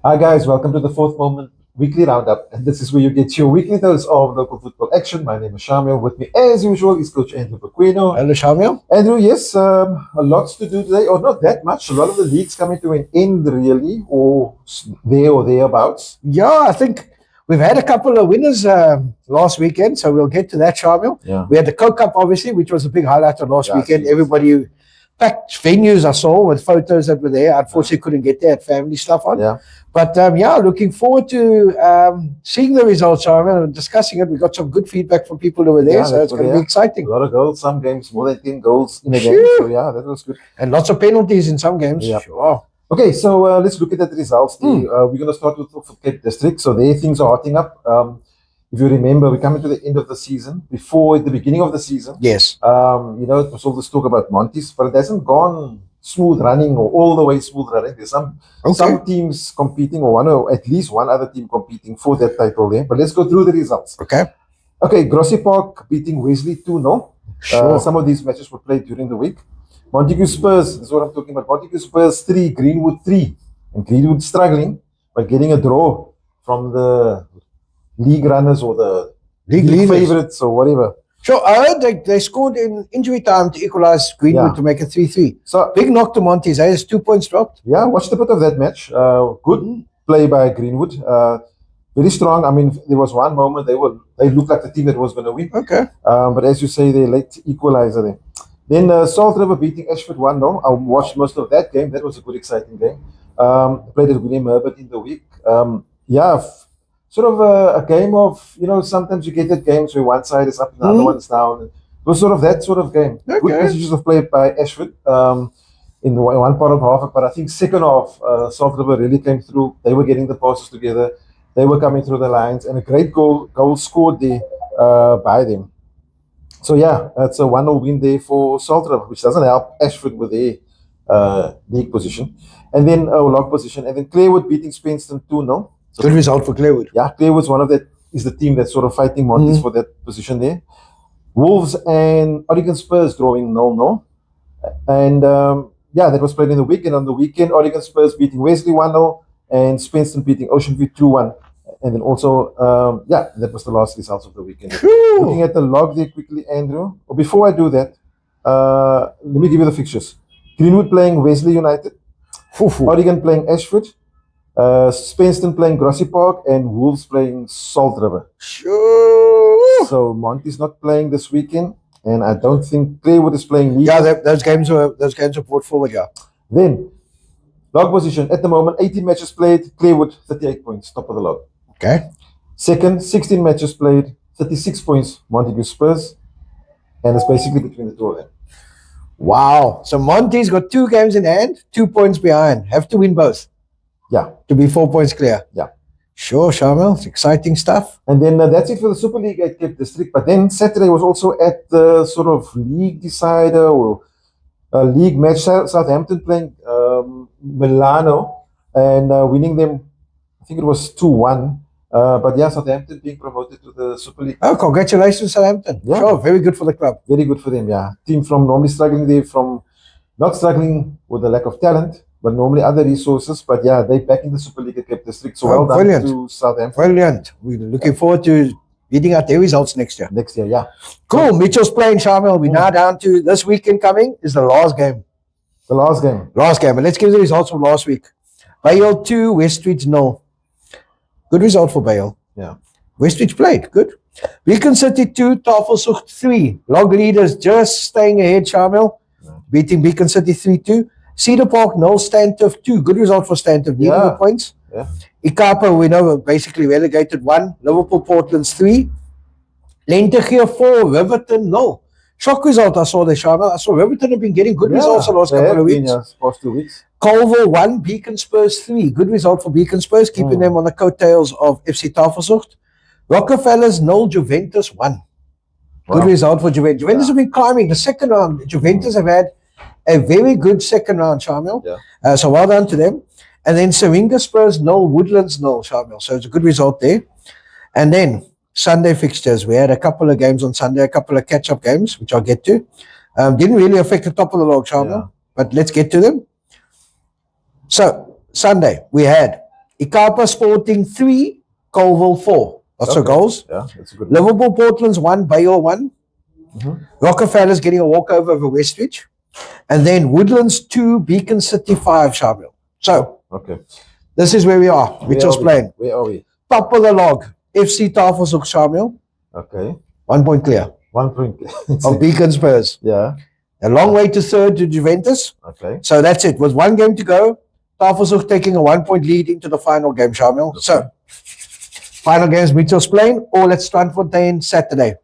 Hi guys, welcome to the Fourth Moment Weekly Roundup, and this is where you get your weekly dose of local football action. My name is Shamiel. With me, as usual, is Coach Andrew Pequeno. Hello, Shamiel. Andrew, yes, a lot to do today, or not that much. A lot of the leagues coming to an end, really, or there or thereabouts. Yeah, I think we've had a couple of winners last weekend, so we'll get to that, Shamiel. Yeah. We had the Coke Cup, obviously, which was a big highlight of last weekend. Yes. Everybody packed venues I saw with photos that were there. Unfortunately, couldn't get there, had family stuff on. Yeah. But looking forward to seeing the results, Shamiel, and discussing it. We got some good feedback from people who were there, so it's going to be exciting. A lot of goals, some games more than 10 goals in a game. So yeah, that was good. And lots of penalties in some games. Yeah. Sure. Okay, so let's look at the results. We're going to start with Cape District. So there things are hotting up. If you remember, we're coming to the end of the season. Before at the beginning of the season, yes, it was all this talk about Monty's, but it hasn't gone smooth running or all the way smooth running. There's some teams competing, or at least one other team competing for that title there. But let's go through the results. Okay, Grassy Park beating Wesley 2-0. Sure. Some of these matches were played during the week. Montague Spurs, this is what I'm talking about. Montague Spurs 3, Greenwood 3. And Greenwood struggling by getting a draw from the league runners or the league favorites or whatever. Sure, I heard they scored in injury time to equalize Greenwood to make it 3-3. So big knock to Monty's. There's 2 points dropped. Yeah, watched a bit of that match. Good play by Greenwood. Very strong. I mean, there was one moment they looked like the team that was going to win. Okay. But as you say, they late equalizer there. Then Salt River beating Ashford 1-0. I watched most of that game. That was a good, exciting game. Played at William Herbert in the week. Sort of a game of, sometimes you get that games where one side is up and the other one is down. It was sort of that sort of game. Okay. Good passages of play by Ashford in one part of half, but I think second half, Salt River really came through. They were getting the passes together. They were coming through the lines, and a great goal scored there by them. So yeah, that's a 1-0 win there for Salt River, which doesn't help Ashford with their league position. And then log position. And then Clarewood beating Spenston 2-0. So good result for Clarewood. Yeah, Clarewood's is the team that's sort of fighting Monty's for that position there. Wolves and Oregon Spurs drawing 0-0. And that was played in the weekend. On the weekend, Oregon Spurs beating Wesley 1-0 and Spenston beating Ocean View 2-1. And then also, that was the last results of the weekend. Looking at the log there quickly, Andrew. Before I do that, let me give you the fixtures. Greenwood playing Wesley United. Oregon playing Ashford. Spenston playing Grassy Park, and Wolves playing Salt River. Sure. So Monty's not playing this weekend, and I don't think Clarewood is playing. Those games were brought forward. Yeah. Then log position at the moment: 18 matches played. Clarewood 38 points, top of the log. Okay. Second, 16 matches played, 36 points. Montague Spurs, and it's basically between the two of them. Wow. So Monty's got 2 games in hand, 2 points behind. Have to win both. Yeah. To be 4 points clear. Yeah. Sure, Shamiel. It's exciting stuff. And then that's it for the Super League at Cape District. But then Saturday was also at the sort of league decider or league match. Southampton playing Milano and winning them, I think it was 2-1. But yeah, Southampton being promoted to the Super League. Oh, congratulations, Southampton. Yeah. Sure, very good for the club. Very good for them, yeah. Team from normally struggling there, from not struggling with the lack of talent, but normally other resources. But yeah, they back in the Super League at Cape District. So well done to Southampton. Brilliant. We're looking forward to beating out their results next year. Next year, yeah. Cool. Mitchell's playing, Shamiel. We're now down to this weekend coming is the last game. The last game. Last game. And let's give the results from last week. Bale 2, Westridge 0. Good result for Bale. Yeah. Westridge played. Good. Beacon City 2, Tafelsucht 3. Log leaders just staying ahead, Shamiel. Beating Beacon City 3-2. Cedar Park 0, Stantiff 2. Good result for Stantiff. Needing the points. Yeah. Ikapa, we know, basically relegated 1. Liverpool Portland's 3. Lentegeur 4, Riverton 0. Shock result I saw there, Shamiel. I saw Riverton have been getting good results the last couple of weeks. Past 2 weeks. Colville 1, Beacon Spurs 3. Good result for Beacon Spurs, keeping them on the coattails of FC Tafelsucht. Rockefellers 0, Juventus 1. Good result for Juventus. Juventus have been climbing. The second round, Juventus have had a very good second round, Shamiel. Yeah. So well done to them. And then Syringa Spurs 0, Woodlands 0, Shamiel. So it's a good result there. And then Sunday fixtures. We had a couple of games on Sunday, a couple of catch-up games, which I'll get to. Didn't really affect the top of the log, Shamiel. But let's get to them. So Sunday, we had Ikapa Sporting 3, Colville 4. Lots of goals. Yeah, that's a good one. Liverpool Portland's 1, Bayo 1. Rockefeller's getting a walkover over Westridge. And then Woodlands 2, Beacon City 5, Shamiel. So, Okay. this is where we are. Mitchell's playing. Where are we? Top of the log. FC Tafelshoek, Shamiel. Okay. 1 point clear 1 point. of Beacon Spurs. Yeah. A long way to third to Juventus. Okay. So that's it. With 1 game to go, Tafelshoek taking a 1 point lead into the final game, Shamiel. Okay. So, final games, Mitchell's playing, all at Strandfontein Saturday.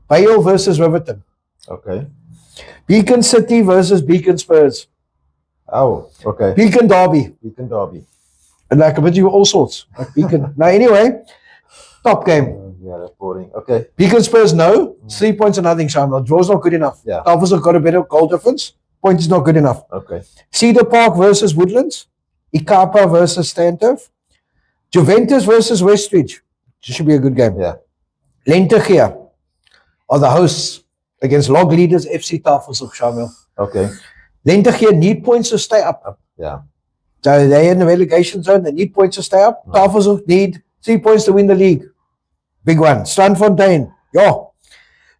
Bayo versus Riverton. Okay. Beacon City versus Beacon Spurs. Oh, okay. Beacon Derby. Beacon Derby. And like a bit of all sorts. Like Beacon. Now, anyway, top game. Yeah, that's boring. Okay. Beacon Spurs, no. 3 points or nothing, Shamiel. Draw's not good enough. Yeah. Tafelshoek got a better goal difference. Point is not good enough. Okay. Cedar Park versus Woodlands. Ikapa versus Stanturf. Juventus versus Westridge. This should be a good game. Yeah. Lentegia are the hosts against log leaders FC Tafelshoek, Shamiel. Okay. Lentegia need points to stay up. Yeah. So they're in the relegation zone. They need points to stay up. Tafelshoek need 3 points to win the league. Big one. Strandfontein. Yo.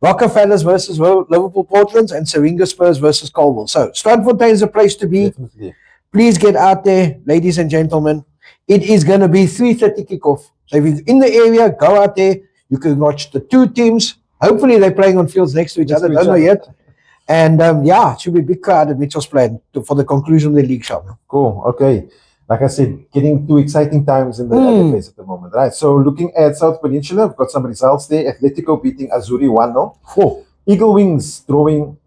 Rockefellers versus Liverpool Portlands and Seringa Spurs versus Colville. So Strandfontein is a place to be. Definitely. Please get out there, ladies and gentlemen. It is going to be 3:30 kickoff. So if you're in the area, go out there. You can watch the two teams. Hopefully they're playing on fields next to each other. Don't know yet. And yeah, it should be a big crowd at Mitchell's playing for the conclusion of the league, Shamiel. Cool. Okay. Like I said, getting to exciting times in the LFAs at the moment, right? So looking at South Peninsula, we've got some results there. Atletico beating Azuri 1-0. Eagle Wings losing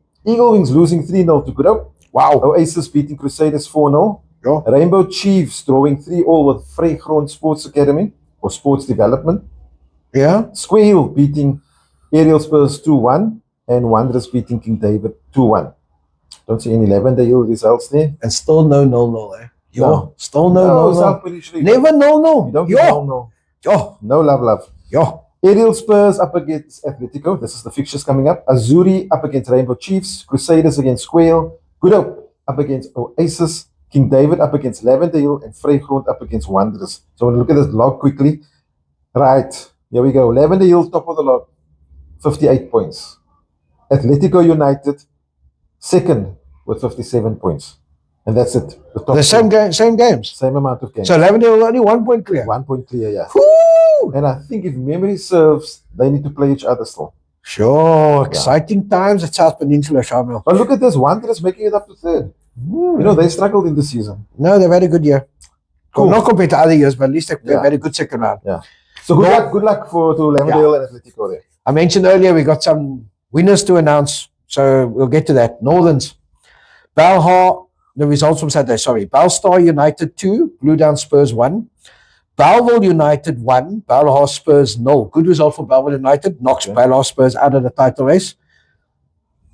3-0 to Group. Wow. Oasis beating Crusaders 4-0. Yeah. Rainbow Chiefs drawing 3-all with Vrygrond Sports Academy or Sports Development. Yeah. Square Hill beating Aerial Spurs 2-1 and Wanderers beating King David 2-1. Don't see any Lavender Hill results there. And still no 0-0, eh? Yo, No. still no 0-0. South Peninsula. Never 0-0. You don't Yo. get no. Yo. No love. Yo. Aerial Spurs up against Atletico. This is the fixtures coming up. Azuri up against Rainbow Chiefs. Crusaders against Square Hill. Good Hope up against Oasis. King David up against Lavender Hill. And Vrygrond up against Wanderers. So we'll look at this log quickly. Right. Here we go. Lavender Hill, top of the log. 58 points. Atletico United, second with 57 points. And that's it. The same games. Same amount of games. So Lavender only 1 point clear. 1 point clear, yeah. Woo! And I think if memory serves, they need to play each other still. Sure. Exciting times at South Peninsula, Shamiel. But look at this. Wanderers making it up to third. You know, they struggled in the season. No, they've had a good year. Cool. Not compared to other years, but at least they've Yeah. had a good second round. Yeah. So good luck to Lavendale and Atletico there. I mentioned earlier we got some winners to announce, so we'll get to that. Northerns. Balha, the results from Saturday, sorry. Belstar United 2, Blue Down Spurs 1. Bellville United 1, Balha Spurs 0. Good result for Bellville United. Knocks Balha Spurs out of the title race.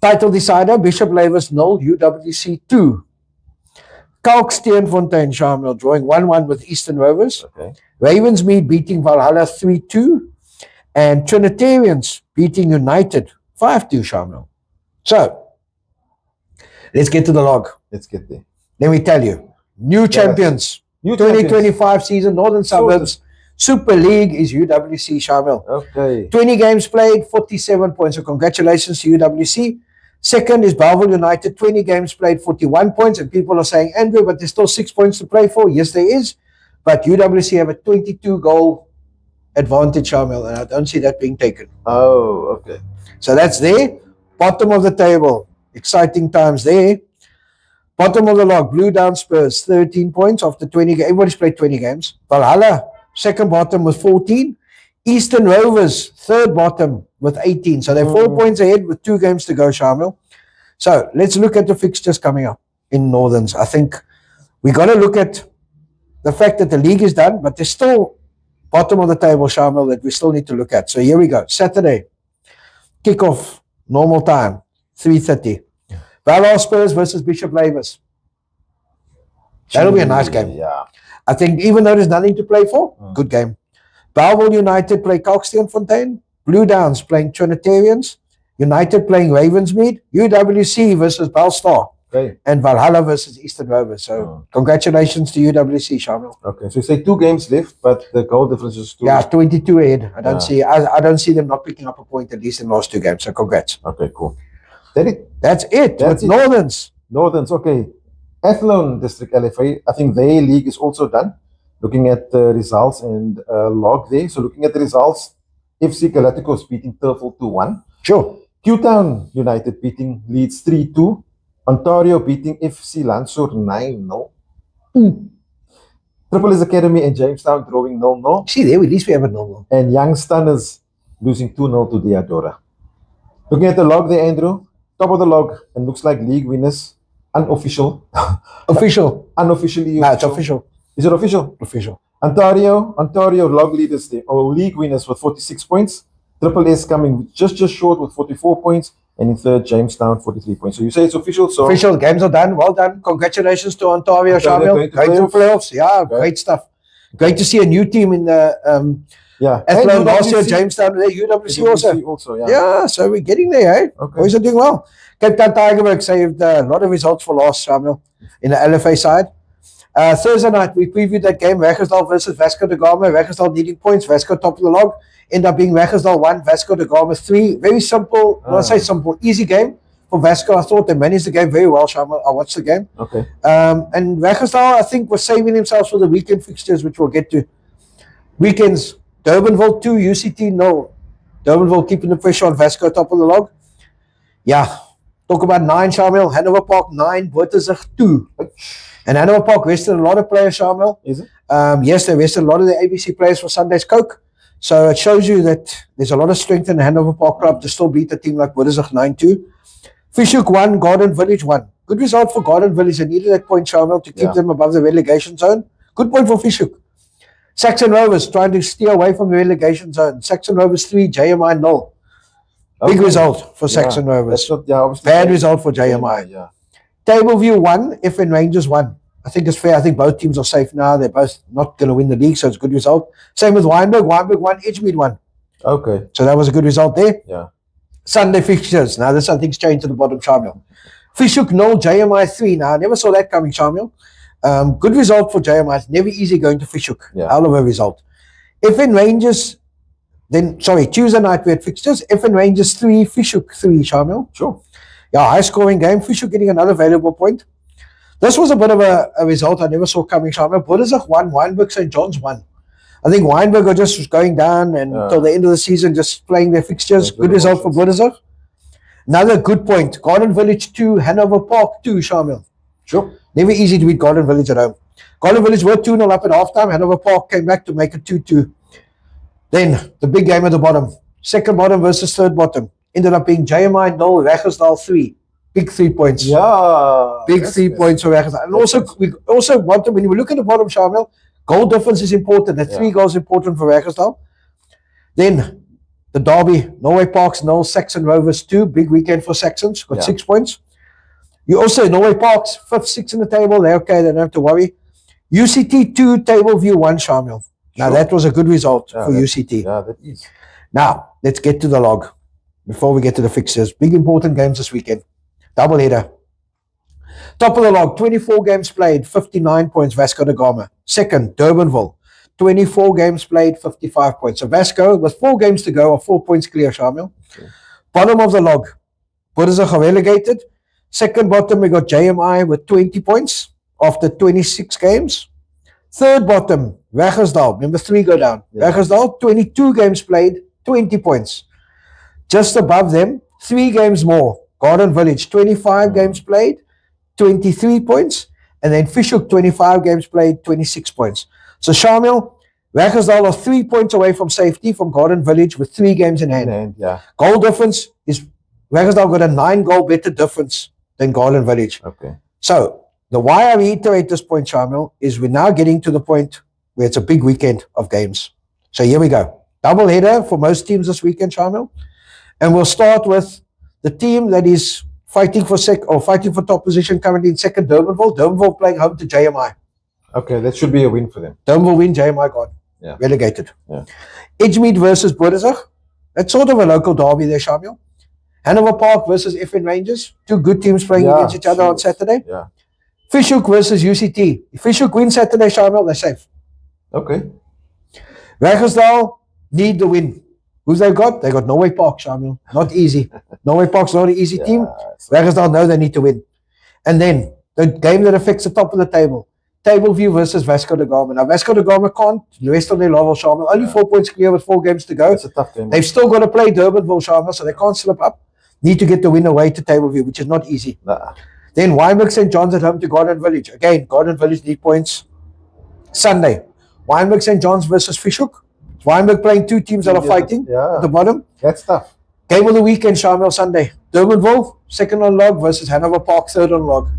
Title decider, Bishop Lavers 0, UWC 2. Kalksteenfontein, Shamiel, drawing 1-1 with Eastern Rovers. Okay. Ravensmead beating Valhalla 3-2. And Trinitarians beating United 5-2, Shamiel. So, let's get to the log. Let's get there. Let me tell you. New champions. New 2025 season, Northern Suburbs. Super League is UWC, Shamiel. Okay. 20 games played, 47 points. So congratulations to UWC. Second is Bellville United, 20 games played, 41 points. And people are saying, Andrew, but there's still 6 points to play for. Yes, there is. But UWC have a 22-goal advantage, Shamiel, and I don't see that being taken. Oh, okay. So that's there. Bottom of the table. Exciting times there. Bottom of the log, Blue Down Spurs, 13 points after 20 games. Everybody's played 20 games. Valhalla, second bottom with 14. Eastern Rovers, third bottom with 18. So they're 4 points ahead with 2 games to go, Shamiel. So let's look at the fixtures coming up in Northerns. I think we got to look at the fact that the league is done, but there's still bottom of the table, Shamiel, that we still need to look at. So here we go. Saturday, kickoff, normal time, 3:30. Valhalla Spurs versus Bishop Lavers. That'll be a nice game. Yeah. I think even though there's nothing to play for, good game. Bellville United play Kalksteenfontein. Blue Downs playing Trinitarians. United playing Ravensmead. UWC versus Belstar. Okay. and Valhalla versus Eastern Rovers. So congratulations to UWC, Shamiel. Okay. So you say 2 games left, but the goal difference is 2. Yeah, 22 ahead. I don't see them not picking up a point at least in the last 2 games. So congrats. Okay, cool. That's it. That's with Northerns. Northerns, okay. Athlone District LFA, I think their league is also done. Looking at the results and log there. So looking at the results, FC Galacticos beating Turfel 2-1. Sure. Q-Town United beating Leeds 3-2. Ontario beating FC Landsur 9-0. Triple S Academy and Jamestown drawing 0-0. See there, at least we have a 0-0. And Young Stunners losing 2-0 to Diadora. Looking at the log there, Andrew, top of the log, and looks like league winners, unofficial. Official. Unofficially. No, it's official. Is it official? Official. Ontario log leaders there, or league winners with 46 points. Triple S coming just short with 44 points. And in third, Jamestown, 43 points. So you say it's official? So official. Games are done. Well done. Congratulations to Ontario, Shamiel. Going to playoffs. Yeah, okay. Great stuff. Great to see a new team in the Athlone last year, Jamestown, UWC also. Yeah, so we're getting there, eh? Okay. Boys are doing well. Cape Town Tigerberg saved a lot of results for last, Shamiel, in the LFA side. Thursday night, we previewed that game, Wegersdal versus Vasco da Gama. Wegersdal needing points, Vasco top of the log. End up being Wegersdal 1, Vasco da Gama 3. Very simple, when I say simple, easy game for Vasco. I thought they managed the game very well, Shamiel. I watched the game. Okay. And Wegersdal, I think, was saving themselves for the weekend fixtures, which we'll get to. Weekends, Durbanville 2, UCT 0. Durbanville keeping the pressure on Vasco top of the log. Yeah. Talk about 9, Shamiel. Hanover Park 9, Bottersig 2. And Hanover Park rested a lot of players, Shamiel. Is it? Yes, they rested a lot of the ABC players for Sunday's Coke. So it shows you that there's a lot of strength in the Hanover Park Club to still beat a team like Bottersig 9-2. Fishhook 1, Garden Village 1. Good result for Garden Village. They needed that point, Shamiel, to keep them above the relegation zone. Good point for Fishhook. Saxon Rovers trying to steer away from the relegation zone. Saxon Rovers 3, JMI 0. Big result for Saxon Rovers. Bad result for JMI. Table View 1, FN Rangers 1. I think it's fair. I think both teams are safe now. They're both not going to win the league, so it's a good result. Same with Wynberg. Wynberg 1, Edgemead 1. Okay. So that was a good result there. Yeah. Sunday fixtures. Now this, I think, is changed to the bottom, Shamiel. Fishhook 0, JMI 3. Now I never saw that coming, Shamiel. Good result for JMI. It's never easy going to Fishhook. Yeah. Hell of a result. FN Rangers, Tuesday night we had fixtures. FN Rangers 3, Fishhook 3, Shamiel. Sure. Yeah, high scoring game. Fishhook getting another valuable point. This was a bit of a result I never saw coming, Shamiel. Bottersig 1, Wynberg St. John's 1. I think Wynberg are just going down and until the end of the season just playing their fixtures. Good result for Bottersig. Another good point. Garden Village 2, Hanover Park 2, Shamiel. Sure. Never easy to beat Garden Village at home. Garden Village were 2-0 up at halftime. Hanover Park came back to make it 2-2. Then the big game at the bottom. Second bottom versus third bottom. Ended up being JMI 0, Wegersdal 3. Big 3 points. Yeah. Big 3 points for Wegersdal. And we also want to, when you look at the bottom, Shamiel, goal difference is important. The 3 goals important for Wegersdal. Then the derby, Norway Parks 0, Saxon Rovers 2. Big weekend for Saxons. Got 6 points. You also, Norway Parks, 5th, 6th in the table. They're okay. They don't have to worry. UCT 2, Table View 1, Shamiel. Now that was a good result for UCT. Yeah, that is. Now, let's get to the log before we get to the fixtures. Big important games this weekend. Double header. Top of the log, 24 games played, 59 points, Vasco da Gama. Second, Durbanville, 24 games played, 55 points. So Vasco, with 4 games to go, are 4 points clear, Shamiel. Okay. Bottom of the log, Bottersig are relegated. Second bottom, we got JMI with 20 points after 26 games. Third bottom, Wegersdal. Remember, 3 go down. Yeah. Wegersdal, 22 games played, 20 points. Just above them, 3 games more. Garden Village, 25 games played, 23 points. And then Fishhook, 25 games played, 26 points. So Shamiel, Wegersdal are 3 points away from safety from Garden Village with 3 games in hand. Yeah. Goal difference is Wegersdal got a 9-goal better difference than Garden Village. Okay. So the why I reiterate this point, Shamiel, is we're now getting to the point where it's a big weekend of games. So here we go. Double header for most teams this weekend, Shamiel. And we'll start with the team that is fighting for top position currently in second, Durbanville. Durbanville playing home to JMI. Okay, that should be a win for them. Durbanville win, JMI gone. Yeah. Relegated. Yeah. Edgemead versus Bottersig. That's sort of a local derby there, Shamiel. Hanover Park versus FN Rangers. Two good teams playing against each other on Saturday. Yeah. Fishhook versus UCT. If Fishhook wins Saturday, Shamiel, they're safe. Okay. Raggersdal need the win. Who's they got? They got Norway Park, Shamiel. Not easy. Norway Park's not an easy team. Raggersdal know they need to win. And then the game that affects the top of the table. Tableview versus Vasco da Gama. Now, Vasco da Gama can't rest on their level, Shamiel. Only 4 points clear with 4 games to go. It's a tough game. They've still got to play Durbanville, Shamiel, so they can't slip up. Need to get the win away to Tableview, which is not easy. Nah. Then Wynberg St. John's at home to Garden Village. Again, Garden Village need points. Sunday, Wynberg St. John's versus Fishhook. Wynberg playing 2 teams that are fighting at the bottom. That's tough. Game of the weekend, Shamiel, Sunday. Durbanville, 2nd on log versus Hanover Park, 3rd on log.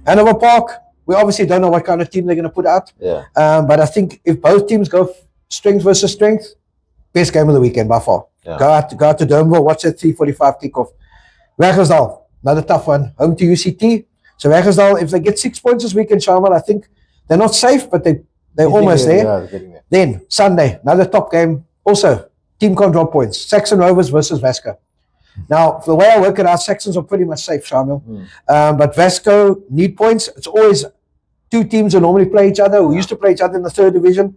Hanover Park, we obviously don't know what kind of team they're going to put out. Yeah. But I think if both teams go strength versus strength, best game of the weekend by far. Yeah. Go out to Durbanville, watch that 3:45 kickoff. Raggersdal, another tough one. Home to UCT. So Raggersdal, if they get 6 points this weekend, Shamiel, I think they're not safe, but they're almost there. Yeah, they're getting there. Then Sunday, another top game. Also, team can't drop points. Saxon Rovers versus Vasco. Now, the way I work it out, Saxons are pretty much safe, Shamiel. But Vasco need points. It's always 2 teams who normally play each other, who used to play each other in the 3rd division.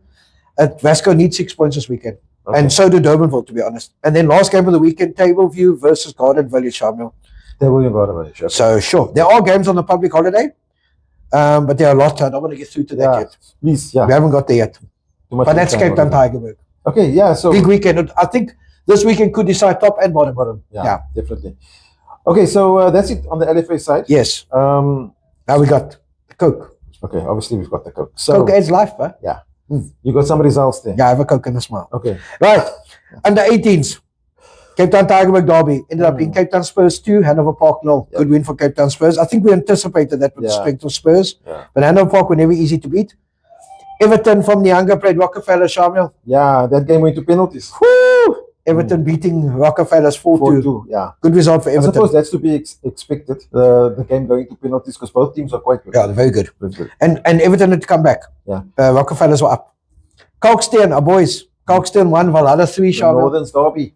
Vasco needs 6 points this weekend. Okay. And so do Durbanville, to be honest. And then last game of the weekend, Tableview versus Garden Village, Shamiel. Tableview Garden Village. Okay. So, sure. There are games on the public holiday, but there are a lot. I don't want to get through to that yet. Please, We haven't got there yet. But that's Cape Town Tigerberg. Okay, yeah. So big weekend. I think this weekend could decide top and bottom. Yeah, definitely. Okay, so that's it on the LFA side. Yes. Now we got the Coke. Okay, obviously we've got the Coke. So, Coke adds life, huh? Yeah. You got some results there. Yeah, I have a Coke and a smile. Okay. Right. Under 18s. Cape Town Tigerberg Derby ended up being Cape Town Spurs 2, Hanover Park 0. Yep. Good win for Cape Town Spurs. I think we anticipated that with the strength of Spurs. Yeah. But Hanover Park were never easy to beat. Everton from Nyanga played Rockefeller, Shamiel. Yeah, that game went to penalties. Woo! Everton beating Rockefellers 4-2. Yeah. Good result for Everton. I suppose that's to be expected, the game going to penalties, because both teams are quite good. Yeah, they're very good. Very good. And Everton had to come back. Yeah. Rockefellers were up. Kalkstein, our boys. Kalkstein 1, Valhalla 3, Shamiel. Northern's Derby.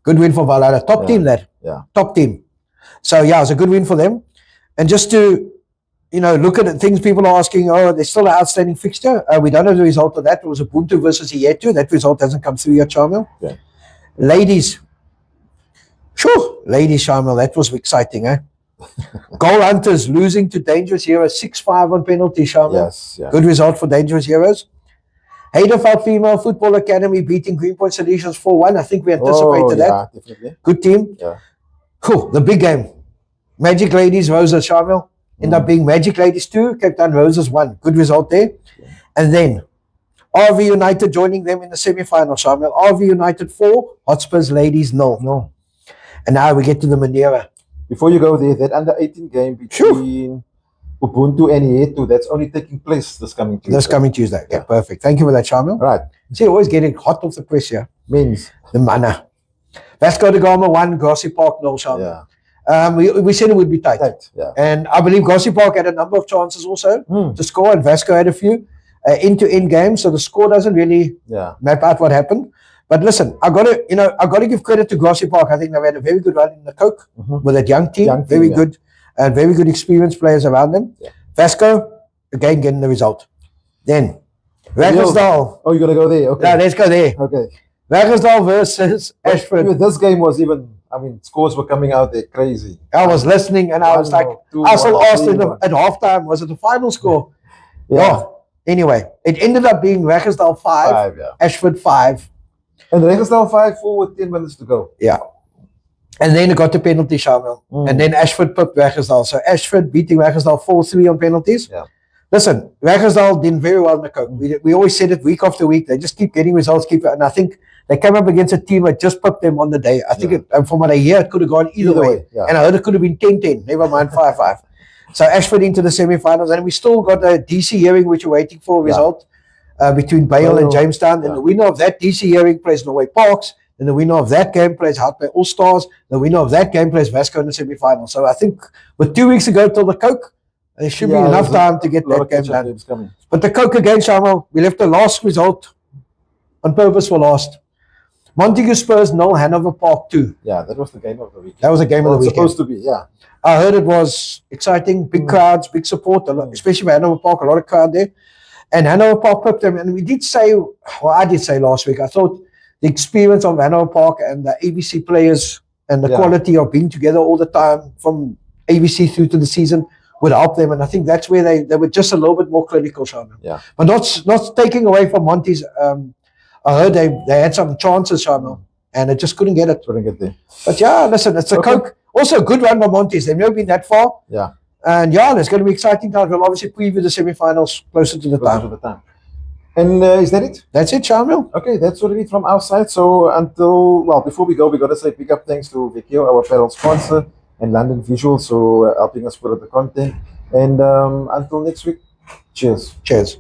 Good win for Valhalla. Top team there. Yeah. Top team. So, yeah, it was a good win for them. And just to, look at things people are asking, there's still an outstanding fixture. We don't have the result of that. It was Ubuntu versus Ietu. That result hasn't come through yet, Shamiel. Yeah. Ladies. Sure. Ladies, Shamiel, that was exciting, eh? Goal Hunters losing to Dangerous Heroes 6-5 on penalty, Shamiel. Yes. Yeah. Good result for Dangerous Heroes. Haydenfeld Female Football Academy beating Greenpoint Solutions 4-1. I think we anticipated that. Definitely. Good team. Yeah. Cool. The big game. Magic Ladies, Roses, Shamiel. End up being Magic Ladies 2, Cape Town Roses 1. Good result there. Yeah. And then RV United joining them in the semi-final, Shamiel. RV United 4, Hotspurs Ladies 0. No. And now we get to the Madeira. Before you go there, that under 18 game between Ubuntu and Ietu, that's only taking place this coming Tuesday. This coming Tuesday. Okay, perfect. Thank you for that, Shamiel. Right. See, always getting hot off the press here. Means. The mana. Vasco da Gama 1, Grassy Park 0, Shamiel. Yeah. We said it would be tight. Yeah. And I believe Grassy Park had a number of chances also to score, and Vasco had a few end-to-end games, so the score doesn't really map out what happened. But listen, I got to give credit to Grassy Park. I think they've had a very good run in the Coke with that young team, very good, and very good experienced players around them. Yeah. Vasco, again, getting the result. Then, Raggersdal. Oh, you're going to go there? Okay. No, let's go there. Okay. Raggersdal versus Ashford. This game was even, scores were coming out there crazy. I was listening and I was like, I still asked at halftime, was it the final score? Yeah. Oh, anyway, it ended up being Raggersdal 5, Ashford 5. And Raggersdal 5-4 with 10 minutes to go. Yeah. And then it got to penalty, Shamiel. And then Ashford pipped Raggersdal. So Ashford beating Raggersdal 4-3 on penalties. Yeah. Listen, Raggersdal did very well in the Coke. We always said it week after week. They just keep getting results. And I think they came up against a team that just pipped them on the day. I think from what I hear, it could have gone either way. Yeah. And I heard it could have been 10-10. Never mind 5-5. So Ashford into the semi-finals. And we still got a DC hearing, which we're waiting for a result between Bale and Jamestown. And the winner of that DC hearing plays Norway Parks. And the winner of that game plays Houtbay All Stars. The winner of that game plays Vasco in the semi-final. So I think with 2 weeks ago till the Coke, there should be enough time to get that game done. But the Coke again, Shamiel, we left the last result on purpose for last. Montague Spurs 0, Hanover Park 2. Yeah, that was the game of the weekend. That was a game Well, of the it's weekend. supposed to be, yeah. I heard it was exciting, big crowds, big support, especially for Hanover Park, a lot of crowd there. And Hanover Park picked them. And we did say, well, I did say last week, I thought the experience of Hanover Park and the ABC players and the quality of being together all the time from ABC through to the season would help them. And I think that's where they were just a little bit more clinical, Shamiel. Yeah. But not taking away from Monty's. I heard they had some chances, Shamiel, and it just couldn't get it. Couldn't get there. But yeah, listen, it's a Coke. Also a good run by Monty's. They've never been that far. Yeah. And yeah, there's going to be exciting times. We'll obviously preview the semi-finals closer to the time. And is that it? That's it, Shamiel. Okay, that's already from our side. So before we go, we got to say big up thanks to Pequeno, our apparel sponsor, and London Visual, so helping us put out the content. And until next week, cheers. Cheers.